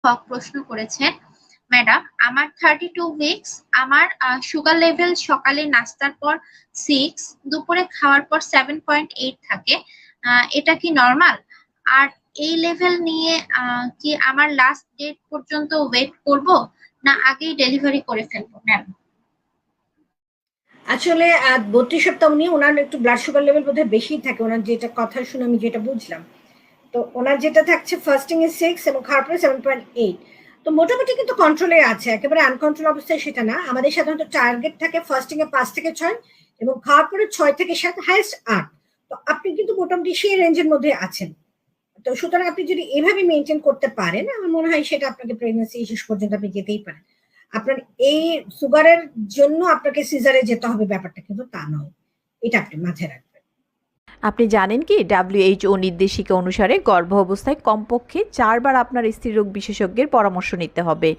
হক প্রশ্ন করেছেন, ম্যাডাম আমার 32 উইকস, আমার সুগার লেভেল সকালে নাস্তার পর 6, দুপুরে খাওয়ার পর 7.8 থাকে, এটা কি নর্মাল? আর এই লেভেল নিয়ে কি আমার লাস্ট ডেট পর্যন্ত ওয়েট করব, না আগেই ডেলিভারি করে ফেলবো ম্যাম? আসলে 32 সপ্তাহ উনি ওনার একটু ব্লাড সুগার লেভেল বোধহয় বেশি থাকে, ওনার যেটা কথা শুনে আমি যেটা বুঝলাম। তো ওনার যেটা থাকছে ফাস্টিং এ 6 এবং খাওয়ার পরে 7.8। তো মোটামুটি কিন্তু কন্ট্রোলে আছে, একেবারে আনকন্ট্রোল অবস্থায় সেটা না। আমাদের সাধারণত টার্গেট থাকে ফাস্টিং এ 5 থেকে 6 এবং খাওয়ার পরে 6 থেকে 7, হাইয়েস্ট 8। তো আপনি কিন্তু মোটামুটি সেই রেঞ্জের মধ্যে আছেন। তো সুতরাং আপনি যদি এভাবে মেনটেন করতে পারেন, আমার মনে হয় সেটা আপনাকে প্রেগন্যান্সি শেষ পর্যন্ত আপনি যেতেই পারেন। আপনার এই সুগারের জন্য আপনাকে সিজারে যেতে হবে ব্যাপারটা কিন্তু তা নয়। এটা আপনি মাথায় রাখবেন। আপনি জানেন কি WHO নির্দেশিকা অনুসারে গর্ভ অবস্থায় কমপক্ষে 4 বার আপনার স্ত্রীরোগ বিশেষজ্ঞের পরামর্শ নিতে হবে।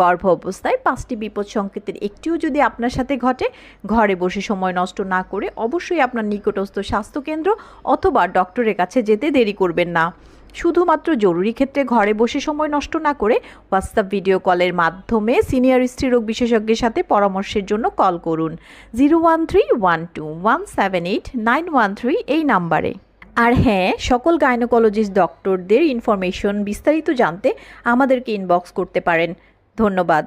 গর্ভ অবস্থায় 5টি বিপদ সংকেতের একটিও যদি আপনার সাথে ঘটে, ঘরে বসে সময় নষ্ট না করে অবশ্যই আপনার নিকটস্থ স্বাস্থ্যকেন্দ্র অথবা ডক্টরের কাছে যেতে দেরি করবেন না। শুধুমাত্র জরুরি ক্ষেত্রে ঘরে বসে সময় নষ্ট না করে হোয়াটসঅ্যাপ ভিডিও কলের মাধ্যমে সিনিয়র স্ত্রীরোগ বিশেষজ্ঞের সাথে পরামর্শের জন্য কল করুন 01312178913 এই নাম্বারে। আর হ্যাঁ, সকল গাইনোকোলজিস্ট ডক্টরদের ইনফরমেশন বিস্তারিত জানতে আমাদেরকে ইনবক্স করতে পারেন। ধন্যবাদ।